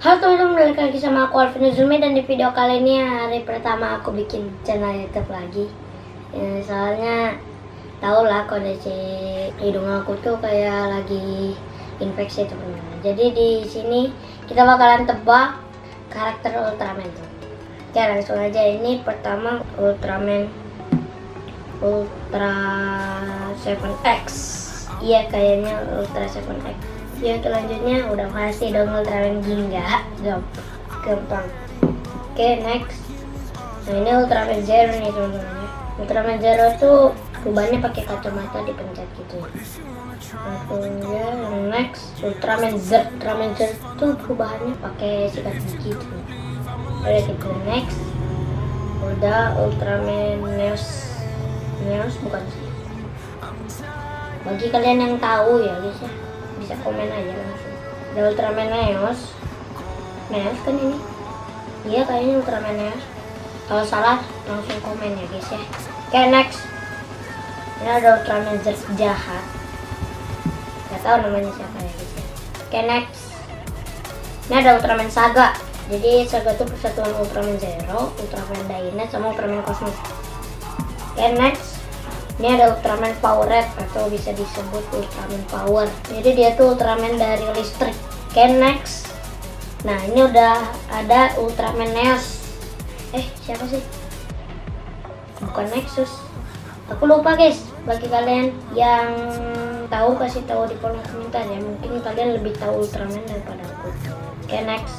Halo teman-teman, balik lagi sama aku Alvin Uzumi. Dan di video kali ini hari pertama aku bikin channel YouTube lagi. Soalnya tau lah kondisi hidung aku tuh kayak lagi infeksi teman-teman. Jadi di sini kita bakalan tebak karakter Ultraman tuh. Oke, langsung aja. Ini pertama Ultraman Ultra 7X. Iya, kayaknya Ultra 7X. Yang selanjutnya udah pasti dong Ultraman Ginga, gampang. Oke, next. Nah, ini Ultraman Zero nih teman-teman ya. Ultraman Zero tuh perubahannya pakai kacamata dipencet gitu. Langsung ya, next. Ultraman Z. Ultraman Z tuh perubahannya pakai sikat gigi gitu. Udah gitu, next. Udah Ultraman Neos. Neos bukan sih. Bagi kalian yang tahu ya guys ya, bisa komen aja langsung. Ada Ultraman Neos. Neos kan ini? Iya kayaknya Ultraman Neos. Kalau salah langsung komen ya guys ya. Oke, next. Ini ada Ultraman Z jahat. Gak tahu namanya siapa ya guys ya. Oke, next. Ini ada Ultraman Saga. Jadi Saga itu persatuan Ultraman Zero, Ultraman Dyna sama Ultraman Cosmos. Oke, next. Ini ada Ultraman Power Red atau bisa disebut Ultraman Power. Jadi dia tuh Ultraman dari listrik. Oke, next. Nah, ini udah ada Ultraman Neos. Siapa sih? Bukan Nexus. Aku lupa guys. Bagi kalian yang tahu kasih tahu di kolom komentar ya. Mungkin kalian lebih tahu Ultraman daripada aku. Oke, next.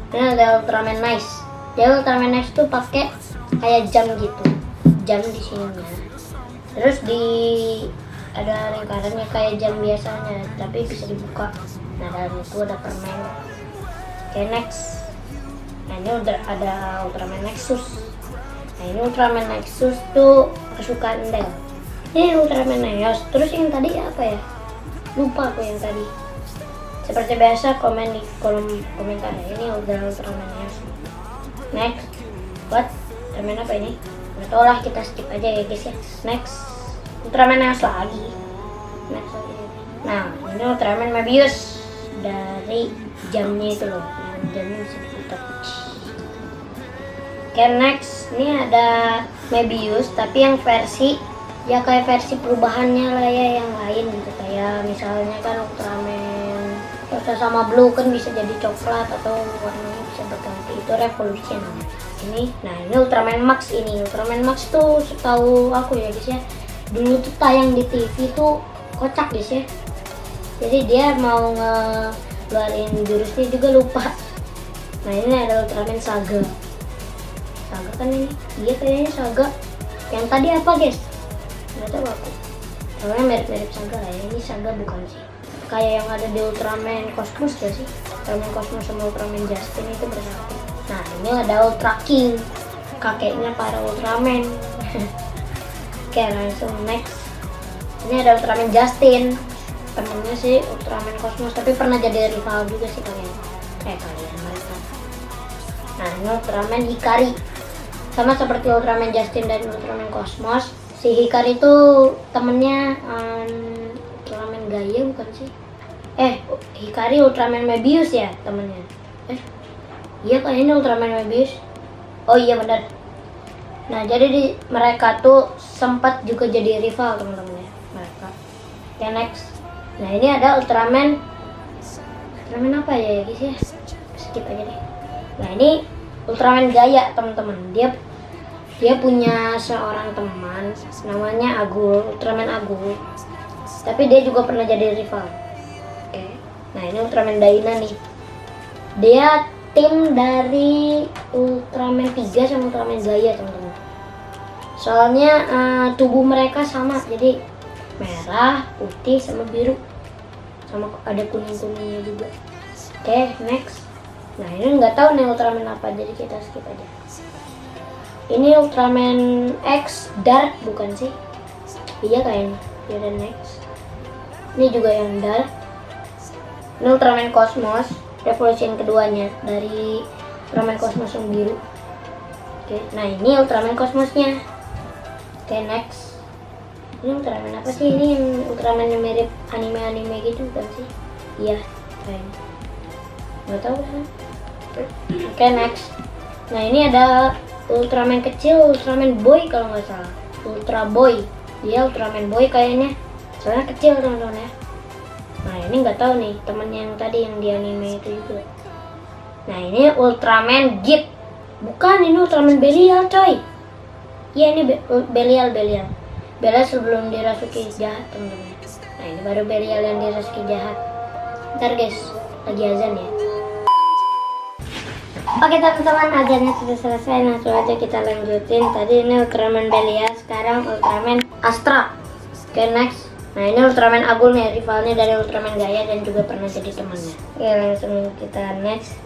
Ini ada Ultraman Nice. Dia Ultraman Nice tuh pakai kayak jam gitu. Jam di sininya. Terus ada lingkarannya kayak jam biasanya, tapi bisa dibuka. Nah, dalam itu ada permen. Oke, next. Nah, ini udah ada Ultraman Nexus. Nah, ini Ultraman Nexus tuh kesukaan Del. Ini Ultraman Neos. Terus yang tadi apa ya? Lupa aku yang tadi. Seperti biasa komen di kolom komentar ya. Ini udah Ultraman Neos. Next. What? Ultraman apa ini? Gak tau lah, kita skip aja ya guys ya. Next. Ultraman Neos lagi. Next lagi. Nah, ini Ultraman Mebius. Dari jamnya itu loh. Yang jamnya bisa diputar. Oke, next. Ini ada Mebius, tapi yang versi ya kayak versi perubahannya lah ya, yang lain gitu. Kayak misalnya kan Ultraman Rosa sama Blue kan bisa jadi coklat atau warnanya bisa berganti. Itu Revolution. Nah ini Ultraman Max. Ini Ultraman Max tuh setahu aku ya guys ya, dulu tuh tayang di TV tuh kocak guys ya. Jadi dia mau ngeluarin jurusnya juga lupa. Nah ini ada Ultraman Saga. Saga kan ini? Iya kayaknya Saga. Yang tadi apa guys? Nggak tahu aku. Soalnya mirip-mirip Saga lah ya. Ini Saga bukan sih. Kayak yang ada di Ultraman Cosmos gak sih? Ultraman Cosmos sama Ultraman Justin itu bersatu. Nah ini ada Ultra King, kakeknya para Ultraman. Oke, langsung next. Ini ada Ultraman Justin, temennya sih Ultraman Cosmos, tapi pernah jadi rival juga sih kalian. Mereka. Nah ini Ultraman Hikari, sama seperti Ultraman Justin dan Ultraman Cosmos. Si Hikari itu temennya Ultraman Gaia bukan sih? Hikari Ultraman Mebius ya temennya. Iya kayaknya Ultraman Mebius. Oh iya benar. Nah jadi mereka tuh sempat juga jadi rival teman-teman ya mereka. Ya next. Nah ini ada Ultraman apa ya guys ya? Skip aja deh. Nah ini Ultraman Gaia teman-teman. Dia punya seorang teman namanya Agul, Ultraman Agul. Tapi dia juga pernah jadi rival. Oke. Nah ini Ultraman Dyna nih. Dia tim dari Ultraman 3 sama Ultraman Gaia teman-teman. Soalnya tubuh mereka sama, jadi merah, putih, sama biru, sama ada kuning-kuningnya juga. Oke, next. Nah ini nggak tahu nih Ultraman apa, jadi kita skip aja. Ini Ultraman X Dark bukan sih? Iya kayaknya. Ya dan next. Ini juga yang Dark. Ini Ultraman Cosmos. Revolution keduanya dari Ultraman Cosmos yang biru. Oke, nah ini Ultraman Cosmosnya. Oke, next. Ini Ultraman apa sih? Ini yang Ultraman yang mirip anime-anime gitu bukan sih? Iya, kayaknya. nggak tahu kan. Oke, next. Nah ini ada Ultraman kecil, Ultraman Boy kalau nggak salah. Ultra Boy, dia Ultraman Boy kayaknya, soalnya kecil teman-teman ya. Nah ini nggak tahu nih temen yang tadi yang di anime itu juga. Nah ini Ultraman Git, bukan, ini Ultraman Belial coy. Iya ini Belial. Belial sebelum dirasuki jahat teman-teman. Nah ini baru Belial yang dirasuki jahat. Ntar guys, lagi azan ya. Oke teman-teman, azannya sudah selesai, langsung aja kita lanjutin. Tadi ini Ultraman Belial, sekarang Ultraman Astra. Oke, next. Nah ini Ultraman Agul nih, rivalnya dari Ultraman Gaia dan juga pernah jadi temannya. Oke, langsung kita next.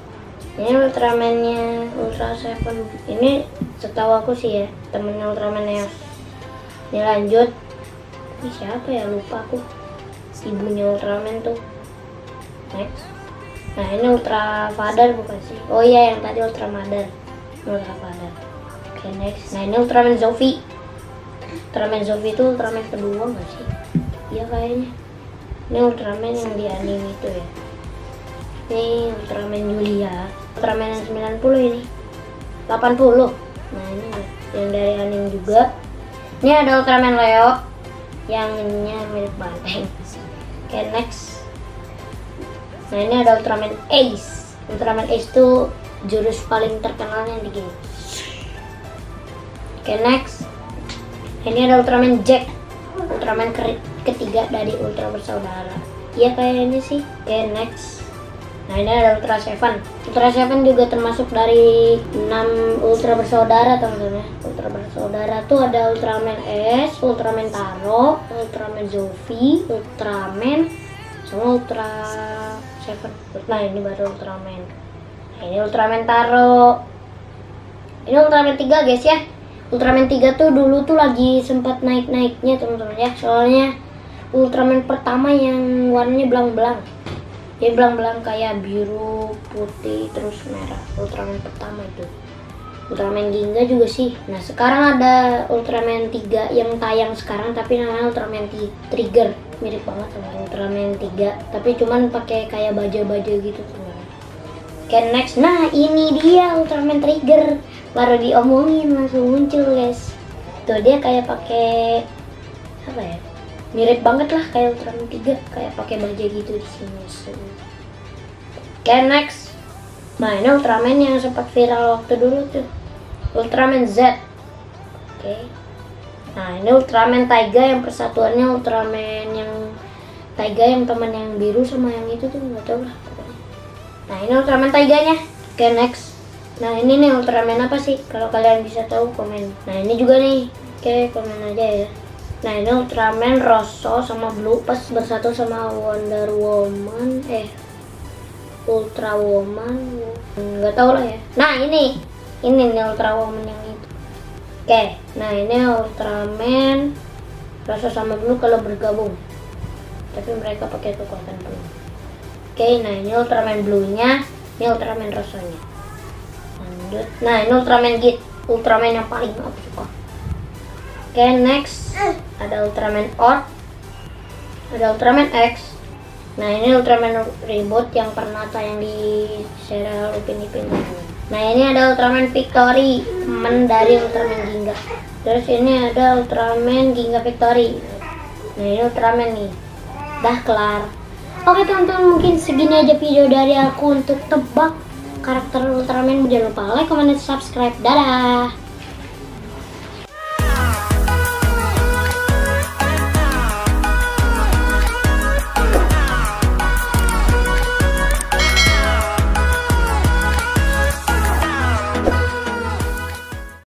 Ini Ultramannya Ultra Seven. Ini setahu aku sih ya, temennya Ultraman Neos. Ini lanjut. Ini siapa ya, lupa aku. Ibunya Ultraman tuh. Next. Nah ini Ultra Father bukan sih? Oh iya yang tadi Ultra Mother. Ultra Father. Oke, next. Nah ini Ultraman Zofi. Ultraman Zofi itu Ultraman kedua nggak sih? Iya kayaknya. Ini Ultraman yang di anime itu ya. Ini Ultraman Julia. Ultraman yang 90 ini. 80. Nah ini yang dari anime juga. Ini ada Ultraman Leo yang ininya mirip banteng. Oke, next. Nah ini ada Ultraman Ace. Ultraman Ace itu jurus paling terkenalnya di game. Oke, next. Ini ada Ultraman Jack. Ultraman ketiga dari Ultra Bersaudara. Iya kayaknya sih. Oke, next. Nah ini ada Ultra Seven. Ultra Seven juga termasuk dari 6 Ultra Bersaudara teman-teman. Ultra Bersaudara tuh ada Ultraman S, Ultraman Taro, Ultraman Zofi, Ultraman, sama Ultra Seven. Nah ini baru Ultraman. Nah ini Ultraman Taro. Ini Ultraman 3 guys ya. Ultraman 3 tuh dulu tuh lagi sempat naik-naiknya teman-teman ya. Soalnya Ultraman pertama yang warnanya belang-belang. Dia belang-belang kayak biru, putih, terus merah. Ultraman pertama itu. Ultraman Ginga juga sih. Nah sekarang ada Ultraman 3 yang tayang sekarang, tapi namanya Ultraman Trigger. Mirip banget sama Ultraman 3, tapi cuman pakai kayak baja-baja gitu teman. Oke, next. Nah ini dia Ultraman Trigger. Baru diomongin langsung muncul guys. Tuh dia kayak pakai apa ya? Mirip banget lah kayak Ultraman 3, kayak pakai baja gitu di sini. Oke, next. Nah ini Ultraman yang sempat viral waktu dulu tuh, Ultraman Z. Oke. Nah ini Ultraman Taiga yang persatuannya Ultraman yang Taiga yang teman yang biru sama yang itu tuh nggak tahu lah pokoknya. Nah ini Ultraman Taiganya. Oke, next. Nah ini nih Ultraman apa sih? Kalau kalian bisa tahu komen. Nah ini juga nih. Oke, komen aja ya. Nah ini Ultraman Rosso sama Blue pas bersatu sama Wonder Woman, Ultra Woman, nggak tahu lah ya. Nah ini nih Ultra Woman yang itu. Oke, nah ini Ultraman Rosso sama Blue kalau bergabung, tapi mereka pakai kekuatan penuh. Oke, nah ini Ultraman Blue-nya, ini Ultraman Rosso-nya. Lanjut. Nah ini Ultraman Git, Ultraman yang paling aku suka. Oke, next. Ada Ultraman Orb, ada Ultraman X. Nah ini Ultraman Reboot yang pernah tayang di serial Upin Ipin. Nah ini ada Ultraman Victory, teman dari Ultraman Ginga. Terus ini ada Ultraman Ginga Victory. Nah ini Ultraman nih. Dah kelar. Oke teman-teman, mungkin segini aja video dari aku untuk tebak karakter Ultraman. Jangan lupa like, comment, dan subscribe. Dadah.